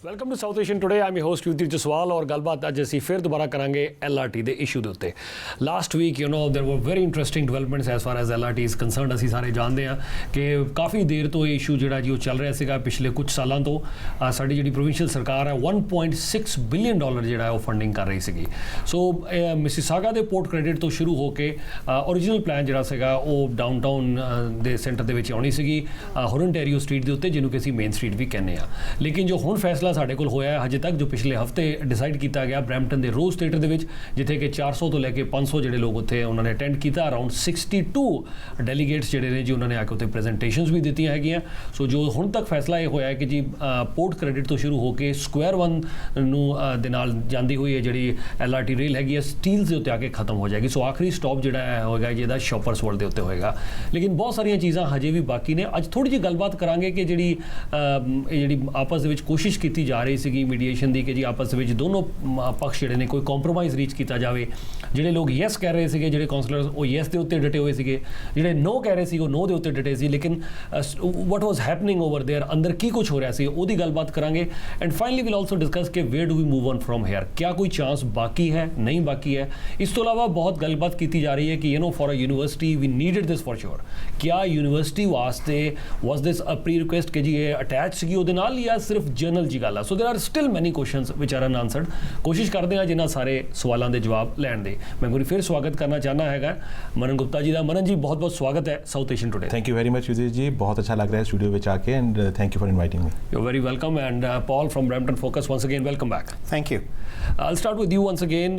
Welcome to South Asian today I am host Yudhveer Jaswal और गलबात अज असीं फिर दोबारा करांगे LRT के इशू के उत्ते last week there were very interesting developments as far as LRT is concerned असीं सारे जानते हैं कि काफ़ी देर तो ये इशू जिहड़ा जी चल रहा सीगा पिछले कुछ सालों तो साडी जिहड़ी प्रोविंशियल सरकार है $1.6 बिलियन जिहड़ा है वो फंडिंग कर रही सीगी सो मिसिसागा के पोर्ट क्रेडिट तो शुरू होकर ओरिजिनल प्लान जिहड़ा सीगा वो डाउनटाउन के सेंटर दे विच आउणी सीगी होरनटेरियो स्ट्रीट के उत्ते जिन्होंने कि असीं मेन स्ट्रीट भी कहने आ लेकिन जो हुण फैसला साढ़े कोल होया है हजे तक जो पिछले हफ्ते डिसाइड किया गया ब्रैम्पटन के रोज़ थिएटर के जिथे कि 400 तो लैके 500 जोड़े लोग उत्थे उन्होंने अटेंड किया अराउंड 62 डेलीगेट्स जोड़े ने जी उन्होंने आके उत्थे प्रेजेंटेशनस भी दी हैगियां सो जो हुण तक फैसला ये होया है कि जी पोर्ट क्रेडिट तो शुरू होकर स्क्वायर वन दे नाल जांदी हुई है जी LRT रेल हैगी है स्टील्स के उत्ते आके खत्म हो जाएगी सो आखिरी स्टॉप जो होगा जिहदा शॉपर्स वर्ल्ड के उत्ते होएगा लेकिन बहुत सारिया चीज़ां हजे भी बाकी ने अज थोड़ी जी गलबात करांगे कि जी आपस में कोशिश की जा रही सी मीडिएशन की कि जी आपस में दोनों पक्ष जोड़े ने कोई कॉम्प्रोमाइज़ रीच किया जाए जोड़े लोग येस कह रहे थे जोड़े काउंसलर वो येस के उत्ते डटे हुए थे जोड़े नो कह रहे थे वो नो के उत्ते डटे सी लेकिन what was happening over there अंदर की कुछ हो रहा सी वो गलबात करांगे and finally will also discuss के where do we move on from here क्या कोई चांस बाकी है नहीं बाकी है इस तो अलावा बहुत गलबात की जा रही है कि for a university we needed this for sure क्या यूनिवर्सिटी वास्ते was this a pre request कि जी ये अटैच सी वो या सिर्फ जर्नल जी गल so there are still many questions which are unanswered कोशिश करते हैं जिन्होंने सारे सवालों के जवाब लैन दे मैं एक फिर स्वागत करना चाहना है मनन गुप्ता जी का मनन जी बहुत बहुत स्वागत है South Asian Today thank you very much Yudhvir ji बहुत अच्छा लग रहा है स्टूडियो में आके and thank you for inviting me you very welcome and Paul from Brampton Focus once again welcome back thank you I'll start with you once again.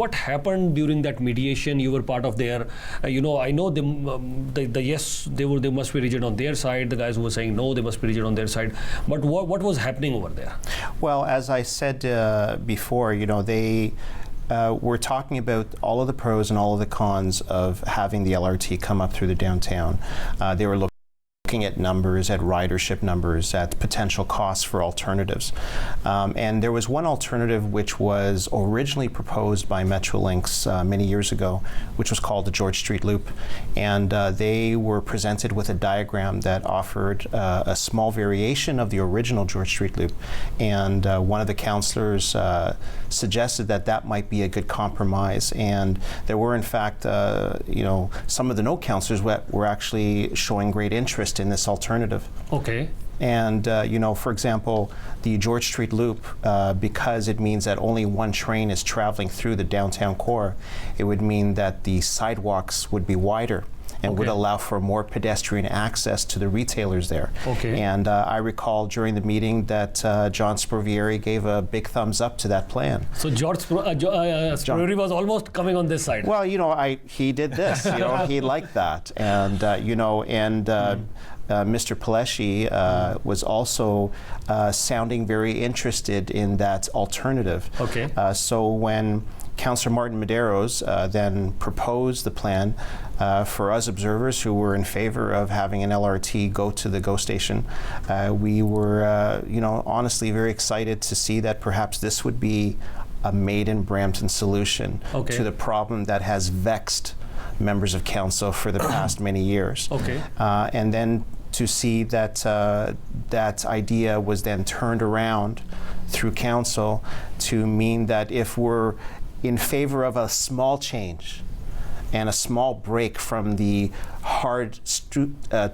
What happened during that mediation? You were part of their. I know the yes, they must be rigid on their side. The guys who were saying no, they must be rigid on their side. But what was happening over there? Well, as I said before, they we're talking about all of the pros and all of the cons of having the LRT come up through the downtown. They were looking at numbers, at ridership numbers, at potential costs for alternatives. And there was one alternative which was originally proposed by Metrolinx many years ago, which was called the George Street Loop. And they were presented with a diagram that offered a small variation of the original George Street Loop. And one of the councillors suggested that that might be a good compromise. And there were, in fact, some of the no councillors were actually showing great interest in this alternative. Okay. And, for example, the George Street Loop, because it means that only one train is traveling through the downtown core, it would mean that the sidewalks would be wider and would allow for more pedestrian access to the retailers there. Okay. And I recall during the meeting that John Sprovieri gave a big thumbs up to that plan. So George Sprovieri was almost coming on this side. Well, he did this. He liked that, and Mr. Pelesci was also sounding very interested in that alternative. Okay. So when Councillor Martin Medeiros then proposed the plan for us observers who were in favor of having an LRT go to the GO station, we were, honestly very excited to see that perhaps this would be a made in Brampton solution to the problem that has vexed members of council for the past many years. Okay. And then to see that that idea was then turned around through council to mean that if we're in favor of a small change and a small break from the hard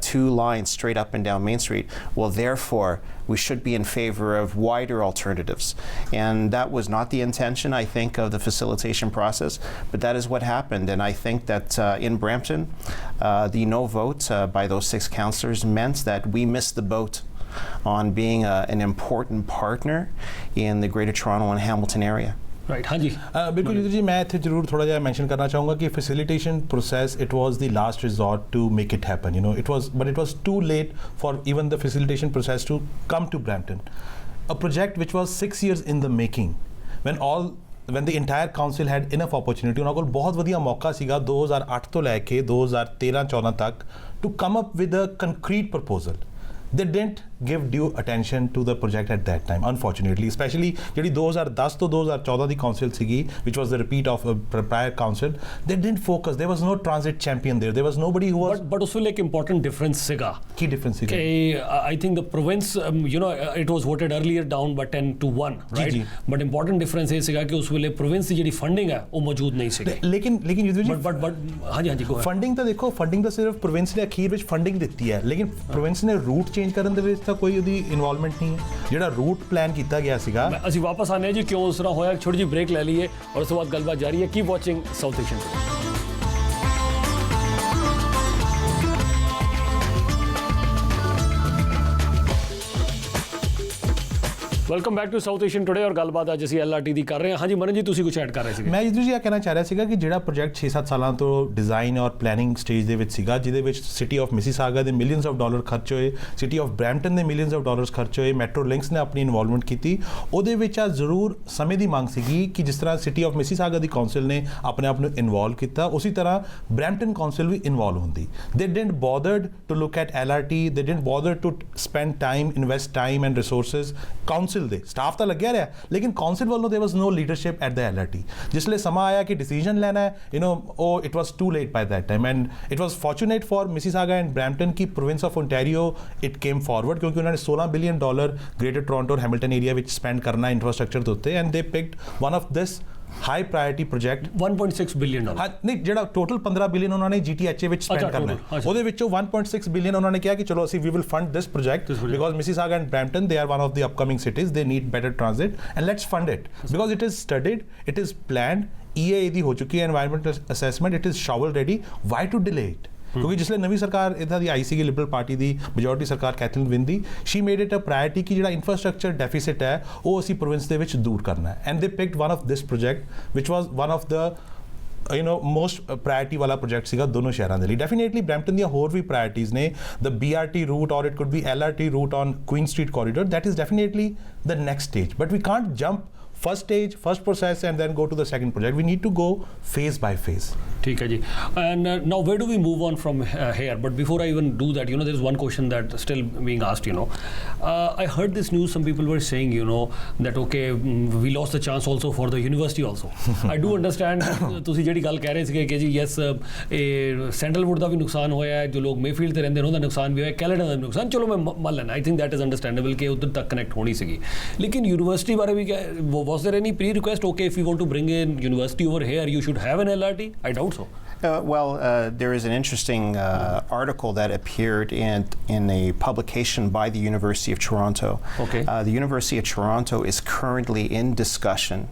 two lines straight up and down Main Street, well, therefore, we should be in favor of wider alternatives. And that was not the intention, I think, of the facilitation process, but that is what happened. And I think that in Brampton, the no vote by those 6 councillors meant that we missed the boat on being an important partner in the Greater Toronto and Hamilton area. Right हाँ जी बिल्कुल युधवीर जी मैं इतने जरूर थोड़ा जिहा mention करना चाहूँगा कि facilitation process it was the last resort to make it happen it was too late for even the facilitation process to come to Brampton a project which was 6 years in the making when the entire council had enough opportunity उन्होंने कोल बहुत वधिया मौका सीगा 2008 तो लैके 2013-14 तक to come up with a concrete proposal. They didn't give due attention to the project at that time, unfortunately, especially ਜਿਹੜੀ 2010 ਤੋਂ 2014 ਦੀ council ਸੀਗੀ, which was the repeat of a prior council. They didn't focus. There was no transit champion there. There was nobody who was. But ਉਸ ਵੇਲੇ ਇੱਕ important difference ਸੀਗਾ. ਕੀ difference ਸੀਗਾ? I think the province, it was voted earlier down by 10-1, right? ਜੀ. But important difference ਇਹ ਸੀਗਾ ਕਿ ਉਸ ਵੇਲੇ province ਦੀ ਜਿਹੜੀ funding ਹੈ ਉਹ ਮੌਜੂਦ ਨਹੀਂ ਸੀਗੀ. ਲੇਕਿਨ ਯੁਧਵੀਰ ਜੀ, but ਹਾਂਜੀ go ahead. ਫੰਡਿੰਗ ਤਾਂ ਦੇਖੋ, ਫੰਡਿੰਗ ਤਾਂ ਸਿਰਫ ਪ੍ਰੋਵਿੰਸ ਨੇ ਅਖੀਰ ਵਿੱਚ ਫੰਡਿੰਗ ਦਿੱਤੀ ਹੈ, ਲੇਕਿਨ ਪ੍ਰੋਵਿੰਸ ਨੇ ਰੂਟ ਚੇਂਜ ਕਰਨ ਦੇ ਵਿੱਚ ਤਾਂ ਕੋਈ ਉਹਦੀ ਇਨਵੋਲਵਮੈਂਟ ਨਹੀਂ ਹੈ। ਜਿਹੜਾ ਰੂਟ ਪਲਾਨ ਕੀਤਾ ਗਿਆ ਸੀਗਾ। ਅਸੀਂ ਵਾਪਸ ਆਨੇ ਜੀ ਕਿਉਂ ਉਸ ਤਰ੍ਹਾਂ ਹੋਇਆ, ਛੋਟੀ ਜਿਹੀ ਬ੍ਰੇਕ ਲੈ ਲਈਏ ਔਰ ਉਸ ਤੋਂ ਬਾਅਦ ਗੱਲਬਾਤ ਜਾਰੀ ਹੈ। Keep watching South Asian. Welcome back to South Asian today ਔਰ ਗੱਲਬਾਤ ਅੱਜ ਅਸੀਂ LRT ਦੀ ਕਰ ਰਹੇ ਹਾਂ। ਹਾਂਜੀ ਮਨਨ ਜੀ, ਤੁਸੀਂ ਕੁਝ ਐਡ ਕਰ ਰਹੇ ਸੀਗੇ। ਮੈਂ ਜੀ ਇਹ ਕਹਿਣਾ ਚਾਹ ਰਿਹਾ ਸੀਗਾ ਕਿ ਜਿਹੜਾ ਪ੍ਰੋਜੈਕਟ 6-7 ਸਾਲਾਂ ਤੋਂ ਡਿਜ਼ਾਈਨ ਔਰ ਪਲੈਨਿੰਗ ਸਟੇਜ ਦੇ ਵਿੱਚ ਸੀਗਾ, ਜਿਹਦੇ ਵਿੱਚ ਸਿਟੀ ਆਫ ਮਿਸੀਸਾਗਾ ਦੇ ਮਿਲੀਅਨਸ ਆਫ ਡਾਲਰ ਖਰਚ ਹੋਏ, ਸਿਟੀ ਆਫ ਬ੍ਰੈਂਪਟਨ ਦੇ ਮਿਲੀਅਨਸ ਆਫ ਡਾਲਰਸ ਖਰਚ ਹੋਏ, ਮੈਟਰੋ ਲਿੰਕਸ ਨੇ ਆਪਣੀ ਇਨਵੋਲਵਮੈਂਟ ਕੀਤੀ, ਉਹਦੇ ਵਿੱਚ ਆ ਜ਼ਰੂਰ ਸਮੇਂ ਦੀ ਮੰਗ ਸੀਗੀ ਕਿ ਜਿਸ ਤਰ੍ਹਾਂ city of Mississauga the council ਨੇ ਆਪਣੇ ਆਪ ਨੂੰ ਇਨਵੋਲਵ ਕੀਤਾ, ਉਸੇ ਤਰ੍ਹਾਂ ਬ੍ਰੈਂਪਟਨ ਕਾਉਂਸਲ ਵੀ ਇਨਵੋਲਵ ਹੁੰਦੀ। They didn't bothered to look at LRT, they didn't bother to spend time, invest time and resources. Council ਦੇ ਸਟਾਫ ਤਾਂ ਲੱਗਿਆ ਰਿਹਾ, ਲੇਕਿਨ ਕਾਉਂਸਲ ਵੱਲੋਂ there was no leadership at the LRT। ਜਿਸਲੇ ਸਮਾਂ ਆਇਆ ਕਿ ਡਿਸੀਜਨ ਲੈਣਾ ਹੈ, it was too late by that time, and it was fortunate for Mississauga and Brampton ਕਿ province of Ontario it came forward, ਕਿਉਂਕਿ ਉਹਨਾਂ ਨੇ $16 billion Greater Toronto ਔਰ Hamilton area ਵਿੱਚ spend ਕਰਨਾ infrastructure ਦੇ ਉੱਤੇ, and they picked one of this high priority project. $1.6 billion. ਹਾਂ, ਨਹੀਂ, ਜਿਹੜਾ ਟੋਟਲ $15 ਬਿਲੀਅਨ ਉਹਨਾਂ ਨੇ GTHA ਵਿੱਚ ਸਪੈਂਡ ਕਰਨਾ ਹੈ, ਉਹਦੇ ਵਿੱਚੋਂ $1.6 ਬਿਲੀਅਨ ਉਹਨਾਂ ਨੇ ਕਿਹਾ ਕਿ ਚਲੋ ਅਸੀਂ we will fund this project because Mississauga and Brampton, they are one of the upcoming cities, they need better transit and let's fund it because it is studied, it is planned, EA ਦੀ ਹੋ ਚੁੱਕੀ ਹੈ environmental assessment, it is shovel ready, why to delay it? ਕਿਉਂਕਿ ਜਿਸਲੇ ਨਵੀਂ ਸਰਕਾਰ ਇੱਦਾਂ ਦੀ ਆਈ ਸੀਗੀ, ਲਿਬਰਲ ਪਾਰਟੀ ਦੀ ਮੈਜੋਰਟੀ ਸਰਕਾਰ ਕੈਥਰੀਨ ਵਿਨ ਦੀ, she made it a priority ਕਿ ਜਿਹੜਾ ਇਨਫਰਾਸਟ੍ਰਕਚਰ ਡੈਫੀਸਿਟ ਹੈ ਉਹ ਅਸੀਂ ਪ੍ਰੋਵਿੰਸ ਦੇ ਵਿੱਚ ਦੂਰ ਕਰਨਾ ਹੈ, ਐਂਡ ਦੇ picked one of this project which was one of the most priority ਵਾਲਾ ਪ੍ਰੋਜੈਕਟ ਸੀਗਾ ਦੋਨੋਂ ਸ਼ਹਿਰਾਂ ਦੇ ਲਈ। ਡੈਫੀਨੇਟਲੀ ਬ੍ਰੈਂਪਟਨ ਦੀਆਂ ਹੋਰ ਵੀ ਪ੍ਰਾਇੋਰਟੀਜ਼ ਨੇ, ਦ BRT route or it could be LRT route on Queen Street corridor, that is definitely the next stage, but we can't jump first stage, first process and then go to the second project. We need to go phase by phase. ठीक है जी, and now where do we move on from here? But before I even do that, there is one question that still being asked. I heard this news. Some people were saying, that okay, we lost the chance also for the university also. I do understand. ਤੁਸੀਂ ਜਿਹੜੀ ਗੱਲ ਕਹਿ ਰਹੇ ਸੀਗੇ ਕਿ ਜੀ yes, sandalwood ਦਾ ਵੀ ਨੁਕਸਾਨ ਹੋਇਆ ਹੈ, ਜੋ ਲੋਕ ਮੇਫੀਲਡ ਤੇ ਰਹਿੰਦੇ ਨੇ ਉਹਦਾ ਨੁਕਸਾਨ ਵੀ ਹੋਇਆ, ਕੈਨੇਡਾ ਦਾ ਨੁਕਸਾਨ, ਚਲੋ ਮੈਂ ਮੰਨ ਲੈਣਾ, I think that is understandable ਕਿ ਉਧਰ ਤੱਕ ਕਨੈਕਟ ਹੋਣੀ ਸੀਗੀ। ਲੇਕਿਨ ਯੂਨੀਵਰਸਿਟੀ ਬਾਰੇ ਵੀ was there any pre-request? Okay, if you want to bring in university over here, you should have an LRT? I doubt so. There is an interesting article that appeared in a publication by the University of Toronto. Okay. The University of Toronto is currently in discussion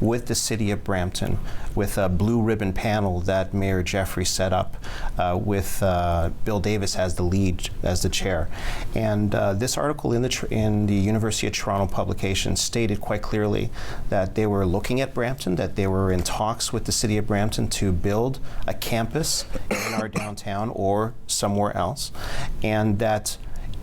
with the city of Brampton, with a blue ribbon panel that Mayor Jeffrey set up, with Bill Davis as the lead, as the chair. And this article in the University of Toronto publication stated quite clearly that they were looking at Brampton, that they were in talks with the city of Brampton to build a campus in our downtown or somewhere else, and that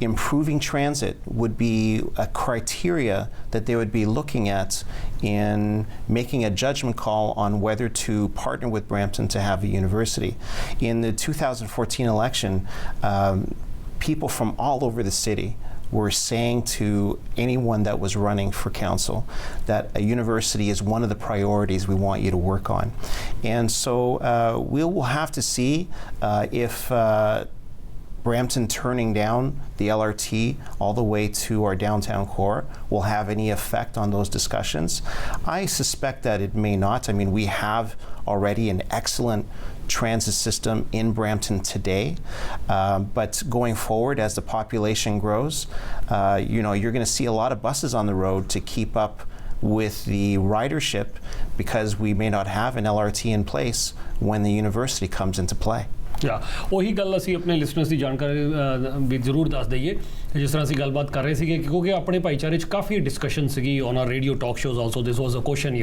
improving transit would be a criteria that they would be looking at in making a judgment call on whether to partner with Brampton to have a university. In the 2014 election, people from all over the city were saying to anyone that was running for council that a university is one of the priorities we want you to work on. And so we will have to see if Brampton turning down the LRT all the way to our downtown core will have any effect on those discussions. I suspect that it may not. I mean, we have already an excellent transit system in Brampton today, but going forward as the population grows, you're going to see a lot of buses on the road to keep up with the ridership because we may not have an LRT in place when the university comes into play. ਉਹੀ ਗੱਲ ਅਸੀਂ ਆਪਣੇ listeners ਦੀ ਜਾਣਕਾਰੀ ਵੀ ਜ਼ਰੂਰ ਦੱਸ ਦਈਏ, ਜਿਸ ਤਰ੍ਹਾਂ ਅਸੀਂ ਗੱਲਬਾਤ ਕਰ ਰਹੇ ਸੀਗੇ ਕਿਉਂਕਿ ਆਪਣੇ ਭਾਈਚਾਰੇ 'ਚ ਕਾਫੀ ਡਿਸਕਸ਼ਨ ਸੀਗੀ on our radio talk shows also. This was a question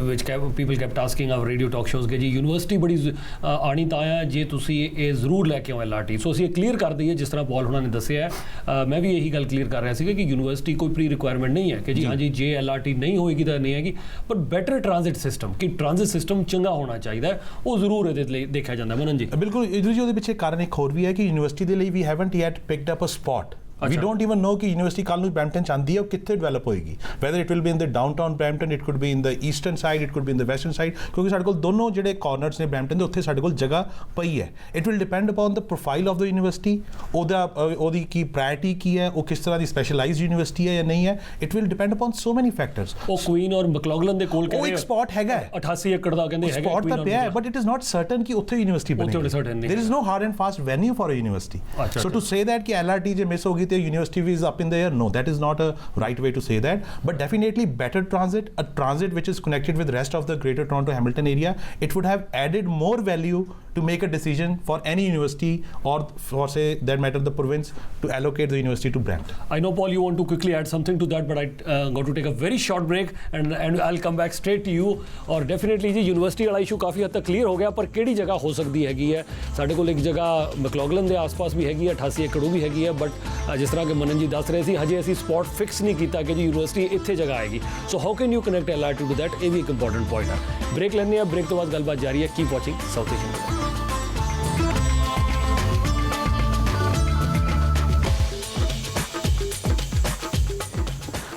which people kept asking our radio talk shows ਕਿ ਜੀ ਯੂਨੀਵਰਸਿਟੀ ਬੜੀ ਆਣੀ ਤਾਂ ਆ ਜੇ ਤੁਸੀਂ ਇਹ ਜ਼ਰੂਰ ਲੈ ਕੇ ਆਓ LRT। ਸੋ ਅਸੀਂ ਇਹ ਕਲੀਅਰ ਕਰ ਦਈਏ, ਜਿਸ ਤਰ੍ਹਾਂ ਪੌਲ ਹੁਣਾਂ ਨੇ ਦੱਸਿਆ, ਮੈਂ ਵੀ ਇਹੀ ਗੱਲ ਕਲੀਅਰ ਕਰ ਰਿਹਾ ਸੀਗਾ ਕਿ ਯੂਨੀਵਰਸਿਟੀ ਕੋਈ ਪ੍ਰੀ ਰਿਕੁਆਇਰਮੈਂਟ ਨਹੀਂ ਹੈ ਕਿ ਜੀ ਹਾਂਜੀ ਜੇ LRT ਨਹੀਂ ਹੋਏਗੀ ਤਾਂ ਨਹੀਂ ਹੈਗੀ, ਪਰ ਬੈਟਰ ਟ੍ਰਾਂਜ਼ਿਟ ਸਿਸਟਮ, ਕਿ ਟ੍ਰਾਂਜ਼ਿਟ ਸਿਸਟਮ ਚੰਗਾ ਹੋਣਾ ਚਾਹੀਦਾ, ਉਹ ਜ਼ਰੂਰ ਇਹਦੇ ਲਈ ਦੇਖਿਆ ਜਾਂਦਾ। ਮਨਨ ਜੀ, ਬਿਲਕੁਲ ਜੀ, ਉਹਦੇ ਪਿੱਛੇ ਕਾਰਨ ਇੱਕ ਹੋਰ ਵੀ ਹੈ ਕਿ ਯੂਨੀਵਰਸਿਟੀ ਦੇ ਲਈ we haven't yet picked up a spot We don't even know कि university ਕੱਲ ਨੂੰ Brampton ਚਾਹੁੰਦੀ ਹੈ ਉਹ ਕਿੱਥੇ develop ਹੋਏਗੀ, whether it will be in the downtown Brampton, it could be in the eastern side, it could be in the western side, ਕਿਉਂਕਿ ਸਾਡੇ ਕੋਲ ਦੋਨੋਂ ਜਿਹੜੇ corners ਨੇ Brampton ਦੇ ਉੱਥੇ ਸਾਡੇ ਕੋਲ ਜਗ੍ਹਾ ਪਈ ਹੈ. It will depend upon the profile of the university, ਉਹਦੀ ਕੀ priority ਕੀ ਹੈ, ਉਹ ਕਿਸ ਤਰ੍ਹਾਂ ਦੀ specialized university ਹੈ ਜਾਂ ਨਹੀਂ ਹੈ. It will depend upon so many factors. ਉਹ ਕੁਈਨ ਔਰ ਮੈਕਲੌਗਲਨ ਦੇ ਕੋਲ ਕਹਿੰਦੇ ਉਹ ਇੱਕ ਸਪੌਟ ਹੈਗਾ 88 ਏਕੜ ਦਾ ਕਹਿੰਦੇ ਹੈਗਾ ਸਪੌਟ ਤਾਂ ਪਿਆ ਹੈ, but it is not certain ਕਿ ਉੱਥੇ ਯੂਨੀਵਰਸਿਟੀ ਬਣੇਗੀ. There is no hard and fast venue for a university. So to say that ਕਿ LRT ਜੇ ਮਿਸ ਹੋ ਗਈ ਤੇ university is up in the air, no, that is not a right way to say that. But definitely better transit, a transit which is connected with rest of the Greater Toronto Hamilton area, it would have added more value to make a decision for any university or for say that matter the province to allocate the university to Brampton. I know, Paul, you want to quickly add something to that, but I got to take a very short break and I'll come back straight to you. और definitely जी university वाला issue काफ़ी हद तक clear हो गया, पर किहड़ी जगह हो सकती हैगी है. साडे कोल एक जगह मैकलॉगलन के आस-पास भी हैगी है, 88 एकड़ भी हैगी है, बट जिस तरह के मनन जी दस रहे सी हजे असीं स्पॉट फिक्स नहीं किया कि जी यूनिवर्सिटी इत्थे जगह आएगी. So how can you connect LRT to that, ये भी एक इंपॉर्टेंट पॉइंट है. ब्रेक लैने ब्रेक तो बाद गलबात जारी है. Keep watching South Asian.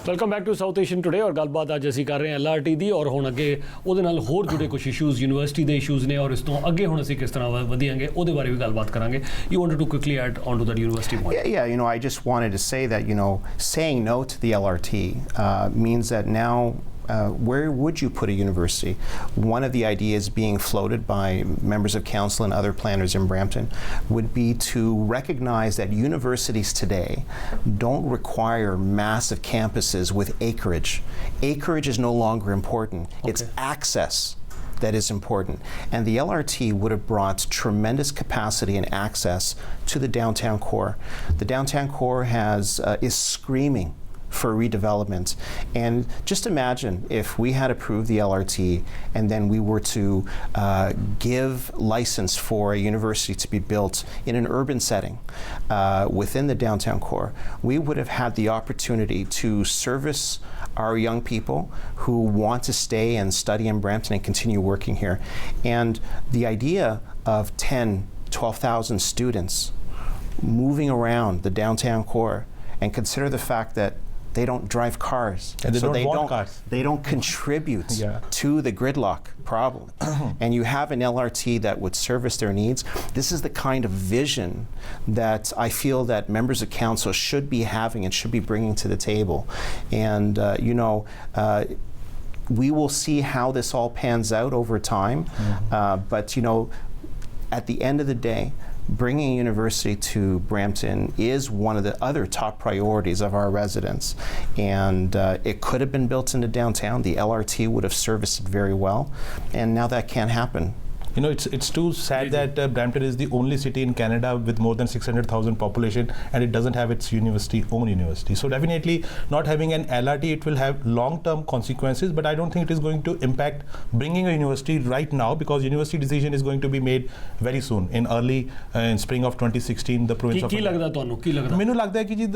Welcome back to South Asian today ਔਰ ਗੱਲਬਾਤ ਅੱਜ ਅਸੀਂ ਕਰ ਰਹੇ ਹਾਂ LRT ਦੀ ਔਰ ਹੁਣ ਅੱਗੇ ਉਹਦੇ ਨਾਲ ਹੋਰ ਜੁੜੇ ਕੁਝ ਇਸ਼ੂਜ਼ ਯੂਨੀਵਰਸਿਟੀ ਦੇ ਇਸ਼ੂਜ਼ ਨੇ ਔਰ ਇਸ ਤੋਂ ਅੱਗੇ ਹੁਣ ਅਸੀਂ ਕਿਸ ਤਰ੍ਹਾਂ ਵਧੀਆਂਗੇ ਉਹਦੇ ਬਾਰੇ ਵੀ ਗੱਲਬਾਤ ਕਰਾਂਗੇ. You wanted to quickly add on to that university point. Yeah, I just wanted to say that, saying no to the LRT means that now where would you put a university? One of the ideas being floated by members of council and other planners in Brampton would be to recognize that universities today don't require massive campuses with acreage. Acreage is no longer important. Okay. It's access that is important. And the LRT would have brought tremendous capacity and access to the downtown core. The downtown core is screaming for redevelopment. And just imagine if we had approved the LRT and then we were to give license for a university to be built in an urban setting within the downtown core, we would have had the opportunity to service our young people who want to stay and study in Brampton and continue working here. And the idea of 12,000 students moving around the downtown core, and consider the fact that they don't drive cars, and they don't want cars. They don't contribute to the gridlock problem. And you have an LRT that would service their needs. This is the kind of vision that I feel that members of council should be having and should be bringing to the table. And we will see how this all pans out over time. But at the end of the day, bringing a university to Brampton is one of the other top priorities of our residents. And it could have been built into downtown. The LRT would have serviced it very well. And now that can't happen. It's too sad that Brampton is the only city in Canada with more than 600,000 population and it doesn't have its own university. So definitely not having an LRT, it will have long-term consequences, but I don't think it is going to impact bringing a university right now, because university decision is going to be made very soon in spring of 2016. The province ਕੀ ਲੱਗਦਾ ਤੁਹਾਨੂੰ ਕੀ ਲੱਗਦਾ? ਮੈਨੂੰ ਲੱਗਦਾ ਹੈ ਕਿ ਜੀ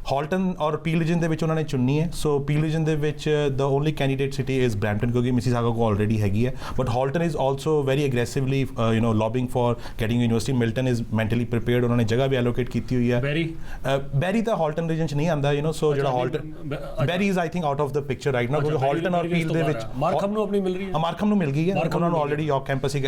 Halton ਔਰ peel reason ਦੇ ਵਿੱਚ ਉਹਨਾਂ ਨੇ ਚੁਣਨੀ ਹੈ. ਸੋ ਪੀਲ ਰੀਜਨ ਦੇ ਵਿੱਚ ਦ only candidate city is Brampton, ਕਿਉਂਕਿ ਮਿਸੀਸਾਗਾ ਕੋ ਆਲਰੇਡੀ ਹੈਗੀ ਹੈ. But Halton is also very aggressively lobbying for getting university. Milton is mentally prepared, ਉਹਨਾਂ ਨੇ ਜਗ੍ਹਾ ਵੀ ਐਲੋਕੇਟ ਕੀਤੀ ਹੋਈ ਹੈ. ਬੈਰੀ ਤਾਂ ਹਾਲਟਨ ਰੀਜਨ 'ਚ ਨਹੀਂ ਆਉਂਦਾ. ਸੋ ਜਿਹੜਾ Halton Barrie is I think out of the picture right now, ਕਿਉਂਕਿ ਹਾਲਟਨ ਔਰ ਪੀਲ ਦੇ ਵਿੱਚ ਮਾਰਕਮ ਨੂੰ ਆਪਣੀ ਮਿਲ ਰਹੀ ਹੈ. ਮਾਰਕਮ ਨੂੰ ਮਿਲ ਗਈ ਹੈ, ਉਹਨਾਂ ਨੂੰ ਆਲਰੇਡੀ ਯਾਰਕ ਕੈਂਪਸ ਹੀ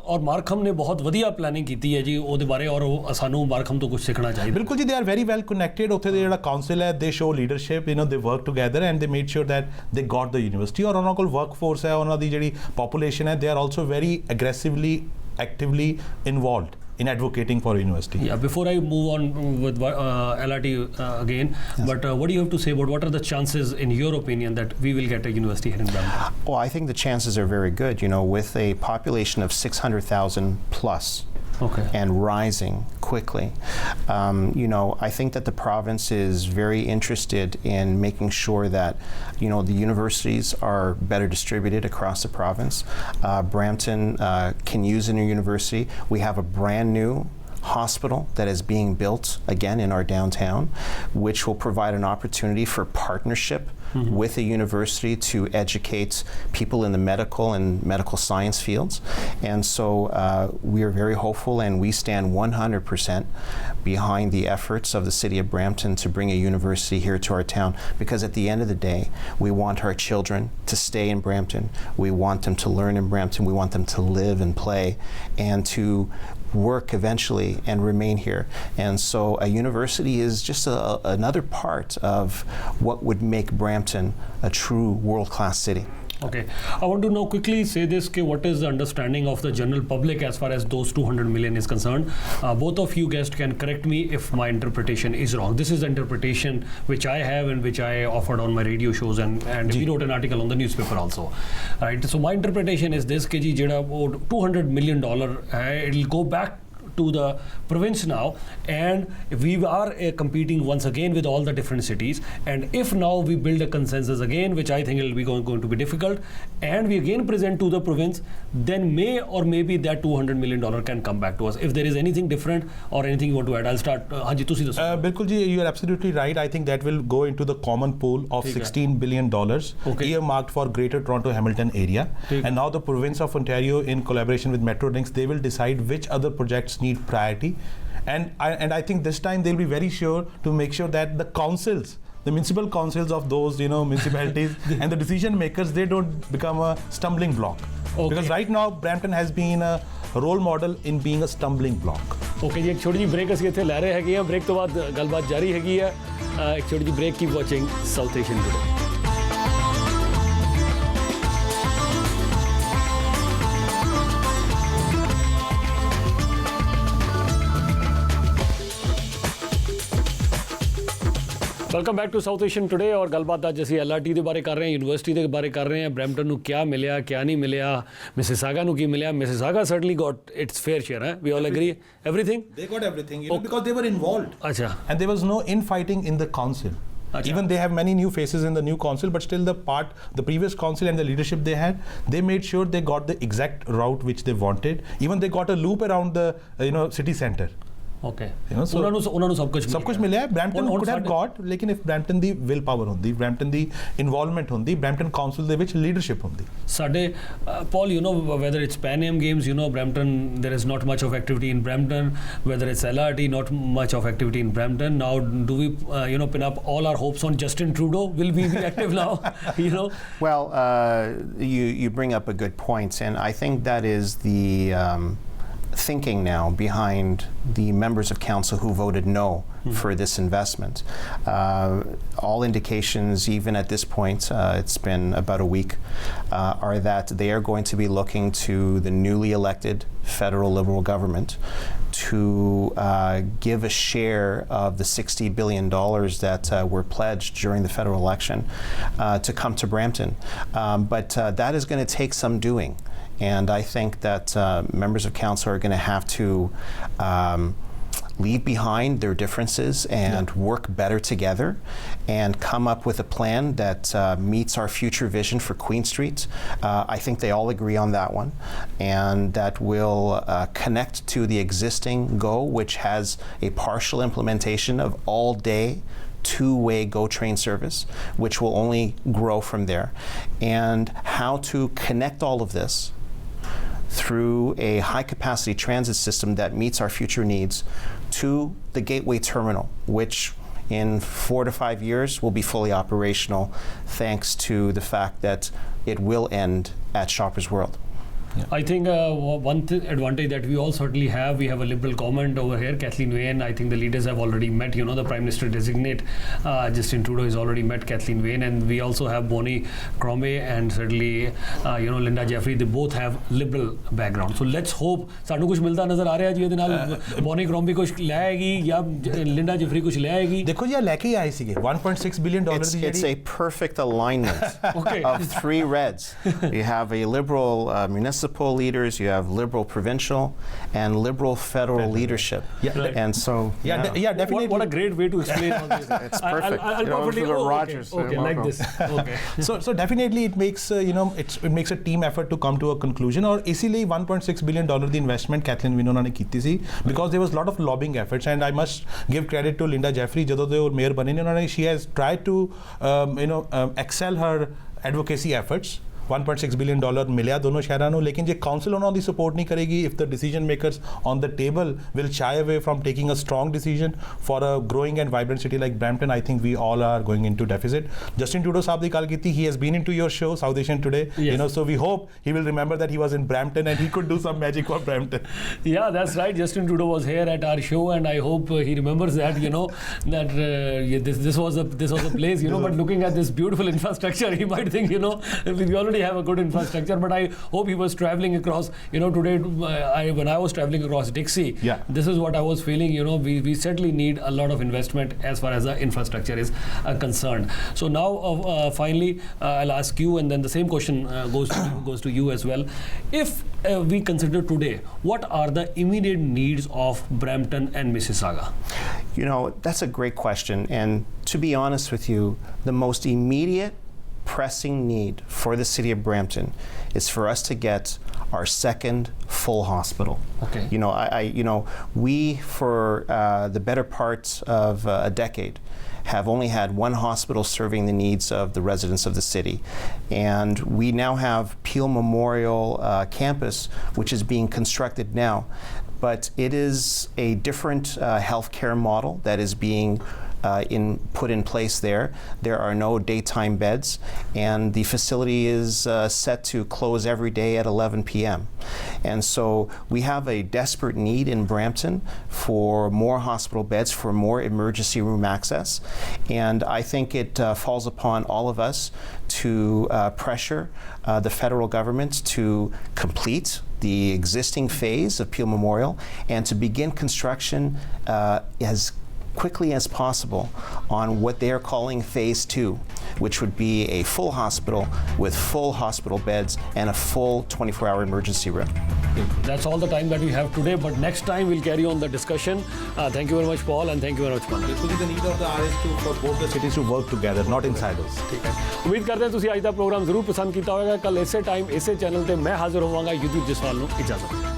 ਔਰ ਮਾਰਕਮ ਨੇ ਬਹੁਤ ਵਧੀਆ ਪਲੈਨਿੰਗ ਕੀਤੀ ਹੈ ਜੀ ਉਹਦੇ ਬਾਰੇ, ਔਰ ਸਾਨੂੰ ਮਾਰਕਮ ਤੋਂ ਕੁਝ ਸਿੱਖਣਾ ਚਾਹੀਦਾ. ਬਿਲਕੁਲ ਜੀ, they are very well connected. ਉੱਥੇ ਦੇ ਜਿਹੜਾ council hai, they show leadership, they work together and they made sure that they got the university. Or ਉਹਨਾਂ ਕੋਲ workforce hai, ਉਹਨਾਂ ਦੀ ਜਿਹੜੀ population hai, they are also very aggressively, actively involved in advocating for a university. Yeah, before I move on with LRT again, yes. But what do you have to say about what are the chances, in your opinion, that we will get a university here in Brampton? Well, I think the chances are very good. With a population of 600,000 plus, okay, and rising quickly. I think that the province is very interested in making sure that the universities are better distributed across the province. Brampton can use a new university. We have a brand new hospital that is being built again in our downtown, which will provide an opportunity for partnership with a university to educate people in the medical and medical science fields. And so we are very hopeful, and we stand 100% behind the efforts of the city of Brampton to bring a university here to our town, because at the end of the day, we want our children to stay in Brampton. We want them to learn in Brampton. We want them to live and play and to work eventually and remain here. And so a university is just another part of what would make Brampton a true world-class city. Okay, I want to now quickly say this, what is the understanding of the general public as far as those 200 million is concerned? Both of you guests can correct me if my interpretation is wrong. This is the interpretation which I have and which I offered on my radio shows, and we wrote an article on the newspaper also. Right. So my interpretation is this, कि जी $200 million it will go back to the province now, and we are competing once again with all the different cities. And if now we build a consensus again, which I think will be going to be difficult, and we again present to the province, then maybe that $200 million can come back to us. If there is anything different or anything you want to add, I'll start. Hanji, tusi daso. Bilkul ji, you are absolutely right. I think that will go into the common pool of $16 billion earmarked for Greater Toronto Hamilton area. And now the province of Ontario, in collaboration with Metrolinx, they will decide which other projects need priority, and I think this time they'll be very sure to make sure that the councils, the municipal councils of those municipalities and the decision makers, they don't become a stumbling block. Because right now Brampton has been a role model in being a stumbling block. Okay जी, एक छोटी जी break ਅਸੀਂ ਇੱਥੇ ਲੈ ਰਹੇ ਹੈਗੇ ਆ, break ਤੋਂ ਬਾਅਦ ਗੱਲਬਾत ਜਾਰੀ ਹੈਗੀ ਆ, एक छोटी जी break, keep watching South Asian Today. Welcome back to South Asian Today और गलबात अज ਅਸੀਂ LRT ਦੇ ਬਾਰੇ ਕਰ ਰਹੇ ਹਾਂ, ਯੂਨੀਵਰਸਿਟੀ ਦੇ ਬਾਰੇ ਕਰ ਰਹੇ ਹਾਂ, ਬ੍ਰੈਂਪਟਨ ਨੂੰ ਕੀ ਮਿਲਿਆ ਕੀ ਨਹੀਂ ਮਿਲਿਆ, ਮਿਸਿਸਾਗਾ ਨੂੰ ਕੀ ਮਿਲਿਆ. Mississauga certainly got its fair share, we all agree, everything they got everything, because they were involved. Acha. And there was no infighting in the council. Acha. Even they have many new faces in the new council, but still the previous council and the leadership they had, they made sure they got the exact route which they wanted. Even they got a loop around the city center. Okay. So ਉਹਨਾਂ ਨੂੰ ਸਭ ਕੁਝ ਮਿਲਿਆ ਹੈ. Brampton could have got, ਲੇਕਿਨ if Brampton the will power ਹੁੰਦੀ, Brampton ਦੀ involvement ਹੁੰਦੀ, Brampton council ਦੇ ਵਿੱਚ leadership ਹੁੰਦੀ. ਸਾਡੇ Paul, whether it's Pan Am Games, Brampton, there is not much of activity in Brampton. Whether it's LRT, not much of activity in Brampton. Now, do we pin up all our hopes on Justin Trudeau? Will we be active now? Well, you bring up a good point, and I think that is the thinking now behind the members of council who voted no for this investment. All indications, even at this point, it's been about a week, are that they are going to be looking to the newly elected federal Liberal government to give a share of the $60 billion that were pledged during the federal election to come to Brampton. But that is going to take some doing. And I think that members of council are going to have to leave behind their differences and work better together and come up with a plan that meets our future vision for Queen Street. I think they all agree on that one, and that will connect to the existing GO, which has a partial implementation of all-day two-way GO train service, which will only grow from there. And how to connect all of this through a high-capacity transit system that meets our future needs to the Gateway Terminal, which in 4 to 5 years will be fully operational, thanks to the fact that it will end at Shoppers World. Yeah. I think one advantage that we all certainly have, we have a Liberal government over here, Kathleen Wayne. I think the leaders have already met, the Prime Minister designate, Justin Trudeau has already met Kathleen Wayne, and we also have Bonnie Crombie and certainly, Linda Jeffrey. They both have Liberal background. So let's hope, ਸਾਨੂੰ ਕੁਝ ਮਿਲਦਾ ਨਜ਼ਰ ਆ ਰਿਹਾ ਜੀ ਇਹਦੇ ਨਾਲ. Bonnie Crombie ਕੁਝ ਲੈ ਆਏਗੀ ਜਾਂ Linda Jeffrey ਕੁਝ ਲੈ ਆਏਗੀ. ਦੇਖੋ ਜੀ ਲੈ ਕੇ ਆਏ ਸੀਗੇ $1.6 billion ਦੀ ਜਿਹੜੀ. It's a perfect alignment of three reds. You have a Liberal municipal municipal leaders, you have liberal provincial, and liberal federal leadership. Yeah. Right. And so, Definitely. What a great way to explain all this. It's perfect. I'll perfectly. Rogers, okay, like this. Okay. So definitely it makes it makes a team effort to come to a conclusion. Or easily $1.6 billion the investment Kathleen Wynne ने की थी because there was a lot of lobbying efforts, and I must give credit to Linda Jeffrey ਜਦੋਂ ਦੇ mayor बने ने she has tried to excel her advocacy efforts. $1.6 billion मिलिया दोनों शहरों को, लेकिन जो काउंसिल उन्होंने सपोर्ट नहीं करेगी if the decision makers on the table will shy away from taking a strong decision for a growing and vibrant city like Brampton, I think we all are going into deficit. Justin Trudeau साहब ने कल की थी, he has been into your show South Asian Today, yes. So we hope he will remember that he was in Brampton and he could do some magic for Brampton. Yeah, that's right. Justin Trudeau was here at our show, and I hope he remembers that. That this was a place. But looking at this beautiful infrastructure, he might think we already have a good infrastructure. But I hope he was traveling across. Today when I was traveling across Dixie, this is what I was feeling. We certainly need a lot of investment as far as the infrastructure is concerned. So now finally, I'll ask you, and then the same question goes to you as well. If we consider today, what are the immediate needs of Brampton and Mississauga? That's a great question. And to be honest with you, the most immediate pressing need for the city of Brampton is for us to get our second full hospital. Okay. We for the better part of a decade have only had one hospital serving the needs of the residents of the city. And we now have Peel Memorial Campus, which is being constructed now. But it is a different healthcare model that is being put in place there. There are no daytime beds, and the facility is set to close every day at 11 p.m. And so we have a desperate need in Brampton for more hospital beds, for more emergency room access. And I think it falls upon all of us to pressure the federal government to complete the existing phase of Peel Memorial and to begin construction as quickly as possible on what they are calling phase 2, which would be a full hospital with full hospital beds and a full 24-hour emergency room. That's all the time that we have today, but next time we'll carry on the discussion. Thank you very much, Paul, and thank you very much, Manan. Basically, the need of the RS to for both the cities to work together, not in silos. ठीक है, उम्मीद करते हैं ਤੁਸੀਂ ਅੱਜ ਦਾ programme ਜ਼ਰੂਰ ਪਸੰਦ ਕੀਤਾ ਹੋਵੇਗਾ। ਕੱਲ ਇਸੇ ਟਾਈਮ ਇਸੇ ਚੈਨਲ ਤੇ ਮੈਂ ਹਾਜ਼ਰ ਹੋਵਾਂਗਾ। युद्धवीर जसवाल ਨੂੰ इजाजत।